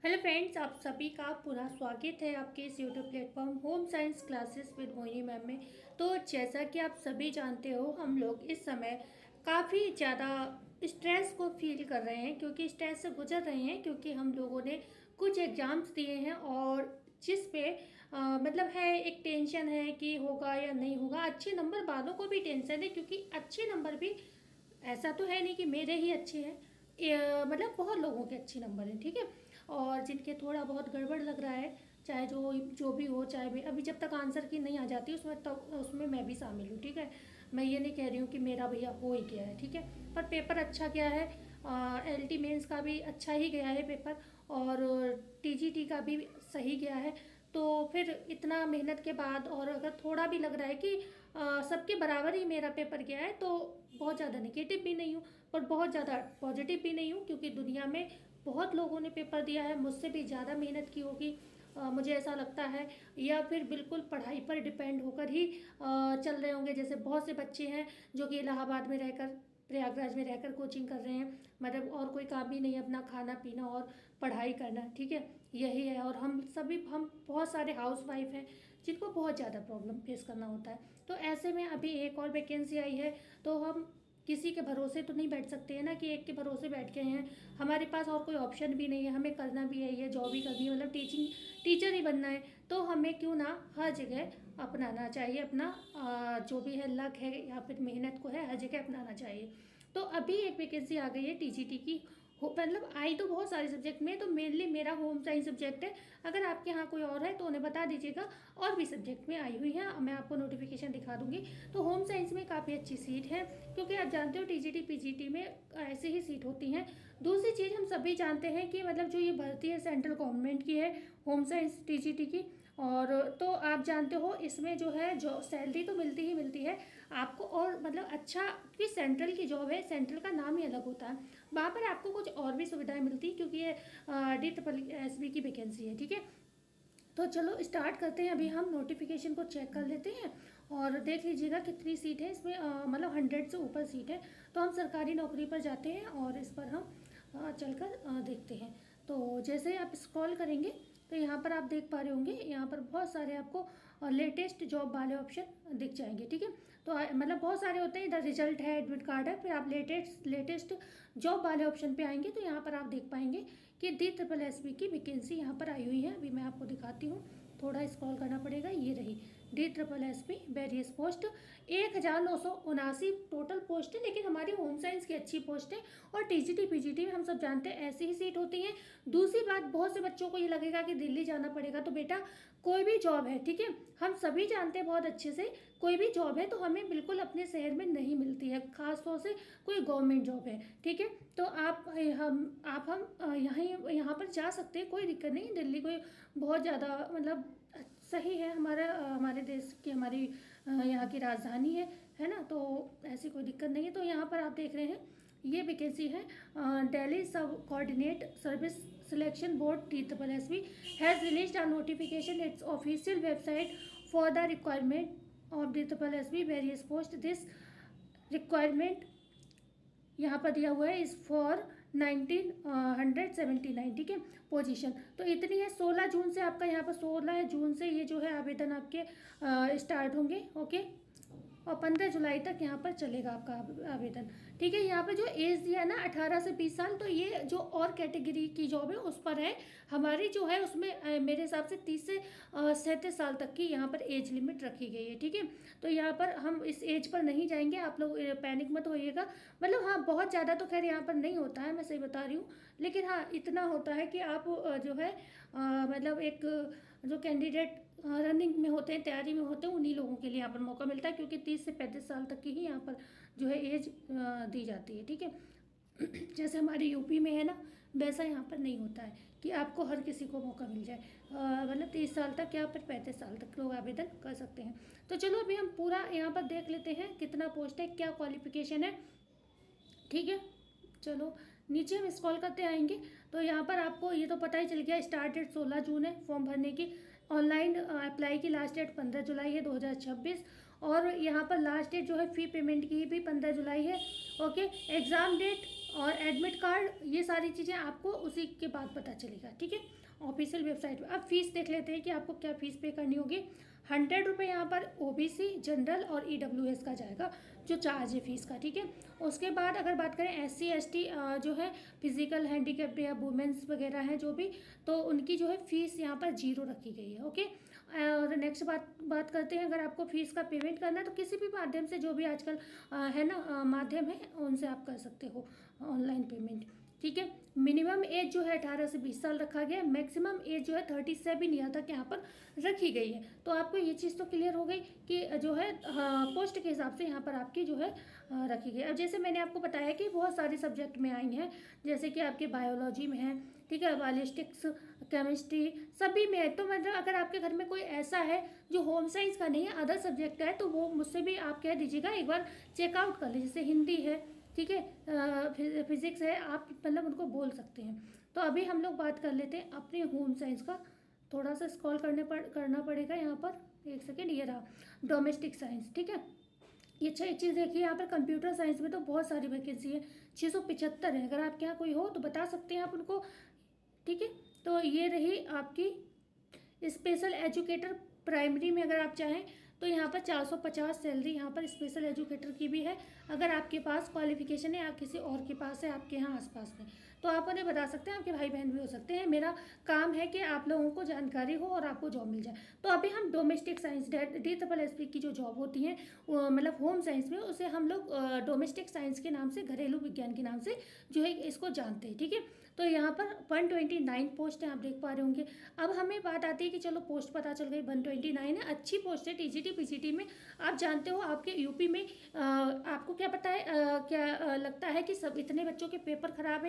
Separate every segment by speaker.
Speaker 1: Hello friends, आप सभी का पुनः स्वागत है आपके इस YouTube platform home science classes with Mohini ma'am में। तो जैसा कि आप सभी जानते हो, हम लोग इस समय काफ़ी ज़्यादा स्ट्रेस को फील कर रहे हैं, क्योंकि स्ट्रेस से गुजर रहे हैं, क्योंकि हम लोगों ने कुछ एग्ज़ाम्स दिए हैं और जिस पे मतलब है एक टेंशन है कि होगा या नहीं होगा। अच्छे नंबर वालों को भी टेंशन है, क्योंकि अच्छे नंबर भी ऐसा तो है नहीं कि मेरे ही अच्छे हैं, मतलब बहुत लोगों के अच्छे नंबर हैं, ठीक है। और जिनके थोड़ा बहुत गड़बड़ लग रहा है, चाहे जो जो भी हो, चाहे भी अभी जब तक आंसर की नहीं आ जाती उसमें, तब उसमें मैं भी शामिल हूँ, ठीक है। मैं ये नहीं कह रही हूँ कि मेरा भैया हो ही गया है, ठीक है। पर पेपर अच्छा गया है, LT मेंस का भी अच्छा ही गया है पेपर, और TGT का भी सही गया है। तो फिर इतना मेहनत के बाद, और अगर थोड़ा भी लग रहा है कि सबके बराबर ही मेरा पेपर गया है, तो बहुत ज़्यादा नेगेटिव भी नहीं हूँ और बहुत ज़्यादा पॉजिटिव भी नहीं हूँ, क्योंकि दुनिया में बहुत लोगों ने पेपर दिया है, मुझसे भी ज़्यादा मेहनत की होगी, मुझे ऐसा लगता है। या फिर बिल्कुल पढ़ाई पर डिपेंड होकर ही चल रहे होंगे। जैसे बहुत से बच्चे हैं जो कि इलाहाबाद में रहकर, प्रयागराज में रहकर कोचिंग कर रहे हैं, मतलब और कोई काम ही नहीं है, अपना खाना पीना और पढ़ाई करना, ठीक है, यही है। और हम बहुत सारे हाउस वाइफ हैं जिनको बहुत ज़्यादा प्रॉब्लम फेस करना होता है। तो ऐसे में अभी एक और वैकेंसी आई है, तो हम किसी के भरोसे तो नहीं बैठ सकते हैं ना, कि एक के भरोसे बैठ गए हैं। हमारे पास और कोई ऑप्शन भी नहीं है, हमें करना भी है, ये जॉब ही करनी है, मतलब टीचर ही बनना है। तो हमें क्यों ना हर जगह अपनाना चाहिए अपना जो भी है लक है या फिर मेहनत को है, हर जगह अपनाना चाहिए। तो अभी एक वैकेंसी आ गई है TGT की। मतलब आई तो बहुत सारे सब्जेक्ट में, तो मेनली मेरा होम साइंस सब्जेक्ट है। अगर आपके यहाँ कोई और है तो उन्हें बता दीजिएगा, और भी सब्जेक्ट में आई हुई है, मैं आपको नोटिफिकेशन दिखा दूंगी। तो होम साइंस में काफ़ी अच्छी सीट है, क्योंकि आप जानते हो TGT PGT में ऐसे ही सीट होती हैं। दूसरी चीज़, हम सभी जानते हैं कि मतलब जो ये भर्ती है सेंट्रल गवर्नमेंट की है, होम साइंस TGT की। और तो आप जानते हो इसमें जो है, जो सैलरी तो मिलती ही मिलती है आपको, और मतलब अच्छा, क्योंकि सेंट्रल की जॉब है, सेंट्रल का नाम ही अलग होता है। वहाँ पर आपको कुछ और भी सुविधाएं मिलती है, क्योंकि ये DSSB की वैकेंसी है, ठीक है। तो चलो स्टार्ट करते हैं। अभी हम नोटिफिकेशन को चेक कर लेते हैं और देख लीजिएगा कितनी सीट है इसमें, मतलब 100 से ऊपर सीट है। तो हम सरकारी नौकरी पर जाते हैं और इस पर हम चलकर देखते हैं। तो जैसे आप स्क्रॉल करेंगे तो यहाँ पर आप देख पा रहे होंगे, यहाँ पर बहुत सारे आपको लेटेस्ट जॉब वाले ऑप्शन दिख जाएंगे, ठीक है। तो मतलब बहुत सारे होते हैं, इधर रिजल्ट है, एडमिट कार्ड है, फिर आप लेटेस्ट जॉब वाले ऑप्शन पे आएंगे तो यहाँ पर आप देख पाएंगे कि DSSB की वैकेंसी यहाँ पर आई हुई है। अभी मैं आपको दिखाती हूँ, थोड़ा स्क्रॉल करना पड़ेगा, ये रही DSSB various post. 1979 total post है, लेकिन हमारी होम साइंस की अच्छी पोस्ट है। और TGT PGT में हम सब जानते हैं ऐसी ही सीट होती हैं। दूसरी बात, बहुत से बच्चों को ये लगेगा कि दिल्ली जाना पड़ेगा, तो बेटा कोई भी जॉब है, ठीक है, हम सभी जानते हैं बहुत अच्छे से, कोई भी जॉब है तो हमें बिल्कुल अपने शहर में नहीं मिलती है, खासतौर से कोई गवर्नमेंट जॉब है, ठीक है। तो हम यहाँ पर जा सकते हैं, कोई दिक्कत नहीं। दिल्ली कोई बहुत ज़्यादा मतलब सही है, हमारे देश की, हमारी यहाँ की राजधानी है ना, तो ऐसी कोई दिक्कत नहीं है। तो यहाँ पर आप देख रहे हैं ये वैकेंसी है, दिल्ली सब coordinate service selection board DSSB has released a notification it's official website for the requirement of DSSB various post. This requirement यहाँ पर दिया हुआ है इस फॉर 1979, ठीक है, पोजीशन। तो इतनी है, 16 जून से आपका यहाँ पर, 16 जून से ये जो है आवेदन आपके स्टार्ट होंगे, ओके। और 15 जुलाई तक यहाँ पर चलेगा आपका आवेदन, ठीक है। यहाँ पे जो एज दिया है ना 18 से 20 साल, तो ये जो और कैटेगरी की जॉब है उस पर है। हमारी जो है उसमें मेरे हिसाब से 30 से 37 साल तक की यहाँ पर एज लिमिट रखी गई है, ठीक है। तो यहाँ पर हम इस एज पर नहीं जाएंगे, आप लोग पैनिक मत होइएगा। मतलब हाँ, बहुत ज़्यादा तो खैर यहाँ पर नहीं होता है, मैं सही बता रही हूँ, लेकिन हाँ इतना होता है कि आप जो है मतलब एक जो कैंडिडेट रनिंग में होते हैं, तैयारी में होते हैं, उन्हीं लोगों के लिए यहाँ पर मौका मिलता है, क्योंकि 30 से 35 साल तक की ही यहाँ पर जो है एज दी जाती है, ठीक है। जैसे हमारे यूपी में है ना, वैसा यहाँ पर नहीं होता है कि आपको हर किसी को मौका मिल जाए। मतलब 30 साल तक या फिर 35 साल तक लोग आवेदन कर सकते हैं। तो चलो अभी हम पूरा यहाँ पर देख लेते हैं कितना पोस्ट है, क्या क्वालिफिकेशन है, ठीक है। चलो नीचे हम स्क्रॉल करते आएंगे तो यहाँ पर आपको ये तो पता ही चल गया, स्टार्ट डेट 16 जून है फॉर्म भरने की। ऑनलाइन अप्लाई की लास्ट डेट 15 जुलाई है 2026। और यहाँ पर लास्ट डेट जो है फ़ी पेमेंट की भी 15 जुलाई है, ओके। एग्ज़ाम डेट और एडमिट कार्ड, ये सारी चीज़ें आपको उसी के बाद पता चलेगा, ठीक है, ऑफिशियल वेबसाइट पे। अब फीस देख लेते हैं कि आपको क्या फ़ीस पे करनी होगी। 100 रुपये यहाँ पर ओबीसी, जनरल और ईडब्ल्यूएस का जाएगा, जो चार्ज है फीस का, ठीक है। उसके बाद अगर बात करें एससी एसटी जो है, फिजिकल हैंडीकैप्ड या वुमेंस वगैरह हैं जो भी, तो उनकी जो है फीस यहाँ पर 0 रखी गई है, ओके। और नेक्स्ट बात करते हैं, अगर आपको फ़ीस का पेमेंट करना है तो किसी भी माध्यम से, जो भी आजकल है ना माध्यम है, उनसे आप कर सकते हो ऑनलाइन पेमेंट, ठीक है। मिनिमम एज जो है 18 से 20 साल रखा गया है, मैक्सिमम एज जो है 37 ईयर तक यहाँ पर रखी गई है। तो आपको ये चीज़ तो क्लियर हो गई कि जो है पोस्ट के हिसाब से यहाँ पर आपकी जो है रखी गई। अब जैसे मैंने आपको बताया कि बहुत सारे सब्जेक्ट में आई हैं, जैसे कि आपके बायोलॉजी में है, ठीक है, बायोलिस्टिक्स, केमिस्ट्री, सभी में है। तो मतलब अगर आपके घर में कोई ऐसा है जो होम साइंस का नहीं है, अदर सब्जेक्ट का है, तो वो मुझसे भी आप कह दीजिएगा, एक बार चेकआउट कर लीजिए। जैसे हिंदी है, ठीक है, फिज़िक्स है, आप मतलब उनको बोल सकते हैं। तो अभी हम लोग बात कर लेते हैं अपने होम साइंस का। थोड़ा सा स्क्रॉल करना पड़ेगा यहाँ पर, एक सेकेंड, ये रहा डोमेस्टिक साइंस, ठीक है। ये एक चीज़ देखिए, यहाँ पर कंप्यूटर साइंस में तो बहुत सारी वैकेंसी है, 675 है। अगर आपके यहाँ कोई हो तो बता सकते हैं आप उनको, ठीक है। तो ये रही आपकी स्पेशल एजुकेटर प्राइमरी में, अगर आप चाहें तो यहाँ पर 450 सैलरी यहाँ पर स्पेशल एजुकेटर की भी है। अगर आपके पास क्वालिफिकेशन है या किसी और के पास है आपके यहाँ आसपास में, तो आप उन्हें बता सकते हैं, आपके भाई बहन भी हो सकते हैं। मेरा काम है कि आप लोगों को जानकारी हो और आपको जॉब मिल जाए। तो अभी हम डोमेस्टिक साइंस DSSS की जो जॉब होती हैं, मतलब होम साइंस में, उसे हम लोग डोमेस्टिक साइंस के नाम से, घरेलू विज्ञान के नाम से जो है इसको जानते हैं, ठीक है। तो यहाँ पर 129 पोस्ट हैं, आप देख पा रहे होंगे। अब हमें बात आती है कि चलो पोस्ट पता चल गई, 129 है, अच्छी पोस्ट है। टीजीटी पीजीटी में आप जानते हो, आपके यूपी में आपको क्या पता है, क्या लगता है कि सब इतने बच्चों के पेपर खराब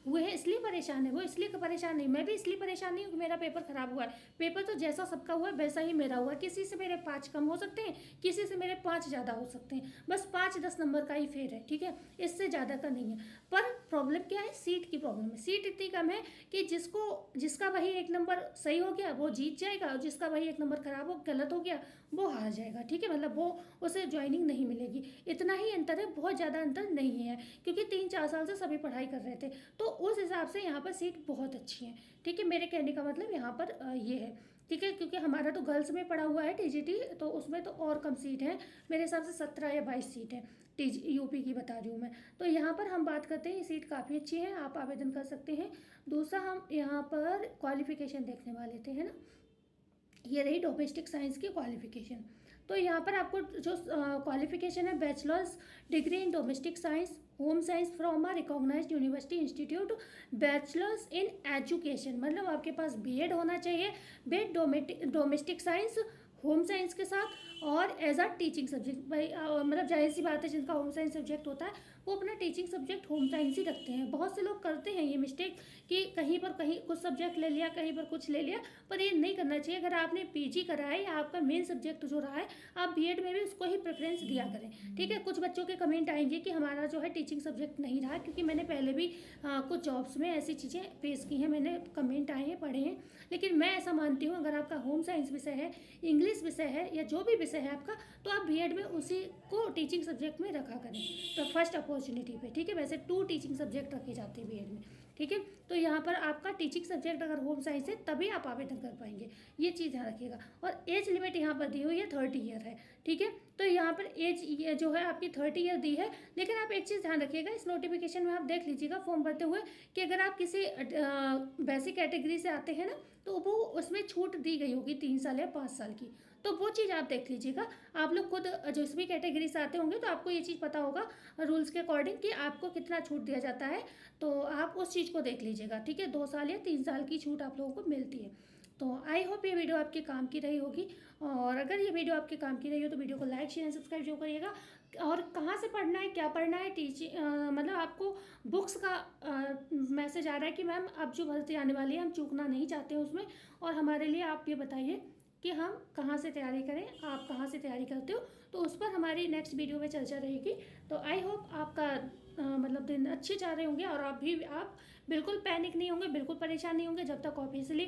Speaker 1: हुए हैं इसलिए परेशान है। वो इसलिए परेशान नहीं, मैं भी इसलिए परेशान नहीं हूँ कि मेरा पेपर खराब हुआ है। पेपर तो जैसा सबका हुआ है वैसा ही मेरा हुआ है। किसी से मेरे 5 कम हो सकते हैं, किसी से मेरे 5 ज़्यादा हो सकते हैं, बस 5-10 नंबर का ही फेर है, ठीक है, इससे ज़्यादा का नहीं है। पर प्रॉब्लम क्या है, सीट की प्रॉब्लम है। सीट इतनी कम है कि जिसका वही 1 नंबर सही हो गया वो जीत जाएगा, और जिसका वही 1 नंबर खराब हो गलत हो गया वो हार जाएगा, ठीक है। मतलब वो उसे ज्वाइनिंग नहीं मिलेगी, इतना ही अंतर है, बहुत ज़्यादा अंतर नहीं है, क्योंकि 3-4 साल से सभी पढ़ाई कर रहे थे। तो उस हिसाब से यहाँ पर सीट बहुत अच्छी है, ठीक है। मेरे कहने का मतलब यहाँ पर ये है, ठीक है, क्योंकि हमारा तो गर्ल्स में पड़ा हुआ है टीजीटी, तो उसमें तो और कम सीट है, मेरे हिसाब से 17 या 22 सीट है, यूपी की बता रही हूँ मैं। तो यहाँ पर हम बात करते हैं, ये सीट काफ़ी अच्छी है, आप आवेदन कर सकते हैं। दूसरा हम यहाँ पर क्वालिफिकेशन देखने वाले थे, है ना, ये रही डोमेस्टिक साइंस की क्वालिफिकेशन। तो यहाँ पर आपको जो क्वालिफिकेशन है, bachelors degree in domestic science home science from a recognized university institute, bachelors in education, मतलब आपके पास बीएड होना चाहिए, BEd domestic science home science के साथ, और एज अ टीचिंग सब्जेक्ट। भाई मतलब जाहिर सी बात है, जिनका होम साइंस सब्जेक्ट होता है वो अपना टीचिंग सब्जेक्ट होम साइंस ही रखते हैं। बहुत से लोग करते हैं ये मिस्टेक कि कहीं पर कहीं कुछ सब्जेक्ट ले लिया, कहीं पर कुछ ले लिया, पर ये नहीं करना चाहिए। अगर आपने पीजी करा है या आपका मेन सब्जेक्ट जो रहा है, आप बीएड में भी उसको ही प्रेफरेंस दिया करें, ठीक है। कुछ बच्चों के कमेंट आएंगे कि हमारा जो है टीचिंग सब्जेक्ट नहीं रहा, क्योंकि मैंने पहले भी कुछ जॉब्स में ऐसी चीज़ें फेस की हैं, मैंने कमेंट आए हैं, पढ़े हैं। लेकिन मैं ऐसा मानती हूँ, अगर आपका होम साइंस विषय है, इंग्लिश विषय है, या जो भी विषय है आपका, तो आप बीएड में उसी को टीचिंग सब्जेक्ट में रखा करें, तो फर्स्ट अपॉर्चुनिटी पे, ठीक है। वैसे 2 टीचिंग सब्जेक्ट रखे जाते हैं बीएड में, ठीक है। तो यहाँ पर आपका टीचिंग सब्जेक्ट अगर होम साइंस है तभी आप आवेदन कर पाएंगे, ये चीज़ ध्यान रखिएगा। और एज लिमिट यहाँ पर दी हुई है 30 ईयर है, ठीक है। तो यहाँ पर एज जो है आपकी 30 ईयर दी है। लेकिन आप एक चीज़ ध्यान रखिएगा, इस नोटिफिकेशन में आप देख लीजिएगा फॉर्म भरते हुए, कि अगर आप किसी बेसिक कैटेगरी से आते हैं ना, तो वो उसमें छूट दी गई होगी 3 साल या 5 साल की, तो वो चीज़ आप देख लीजिएगा। आप लोग खुद जो इसमें कैटेगरी से आते होंगे तो आपको ये चीज़ पता होगा रूल्स के अकॉर्डिंग कि आपको कितना छूट दिया जाता है, तो आप उस चीज़ को देख लीजिएगा, ठीक है। 2 साल या 3 साल की छूट आप लोगों को मिलती है। तो आई होप ये वीडियो आपके काम की रही होगी, और अगर ये वीडियो आपके काम की रही हो तो वीडियो को लाइक शेयर सब्सक्राइब जरूर करिएगा। और कहाँ से पढ़ना है, क्या पढ़ना है, मतलब आपको बुक्स का मैसेज आ रहा है कि मैम अब जो भर्ती आने वाली है हम चूकना नहीं चाहते हैं उसमें, और हमारे लिए आप ये बताइए कि हम कहाँ से तैयारी करें, आप कहाँ से तैयारी करते हो, तो उस पर हमारी नेक्स्ट वीडियो में चर्चा रहेगी। तो आई होप आपका मतलब दिन अच्छे जा रहे होंगे और आप बिल्कुल पैनिक नहीं होंगे, बिल्कुल परेशान नहीं होंगे जब तक ऑब्वियसली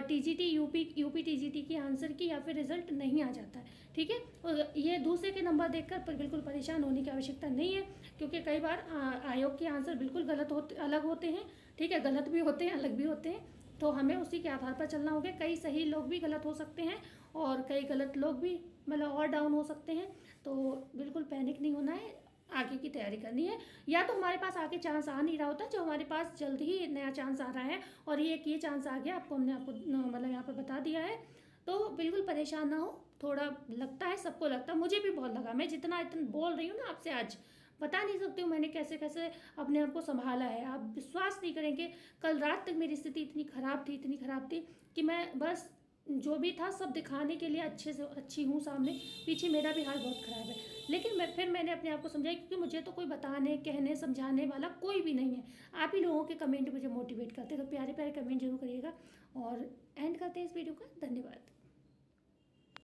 Speaker 1: टीजीटी यूपी टीजीटी की आंसर की या फिर रिजल्ट नहीं आ जाता है। ठीक है, और ये दूसरे के नंबर देखकर बिल्कुल परेशान होने की आवश्यकता नहीं है, क्योंकि कई बार आयोग के आंसर बिल्कुल अलग होते हैं। ठीक है, गलत भी होते हैं, अलग भी होते हैं, तो हमें उसी के आधार पर चलना होगा। कई सही लोग भी गलत हो सकते हैं और कई गलत लोग भी मतलब और डाउन हो सकते हैं, तो बिल्कुल पैनिक नहीं होना है, आगे की तैयारी करनी है। या तो हमारे पास आगे चांस आ नहीं रहा होता, जो हमारे पास जल्द ही नया चांस आ रहा है और ये चांस आ गया, हमने आपको मतलब यहाँ पर बता दिया है, तो बिल्कुल परेशान ना हो। थोड़ा लगता है, सबको लगता है, मुझे भी बहुत लगा। मैं जितना इतना बोल रही हूँ ना आपसे आज, बता नहीं सकती हूँ मैंने कैसे कैसे अपने आप को संभाला है। आप विश्वास नहीं करेंगे, कल रात तक मेरी स्थिति इतनी ख़राब थी कि मैं बस जो भी था सब दिखाने के लिए अच्छे से अच्छी हूँ सामने, पीछे मेरा भी हाल बहुत ख़राब है। लेकिन मैंने अपने आप को समझाया, क्योंकि मुझे तो कोई बताने कहने समझाने वाला कोई भी नहीं है। आप ही लोगों के कमेंट मुझे मोटिवेट करते हैं, तो प्यारे प्यारे कमेंट जरूर करिएगा। और एंड करते हैं इस वीडियो का। धन्यवाद।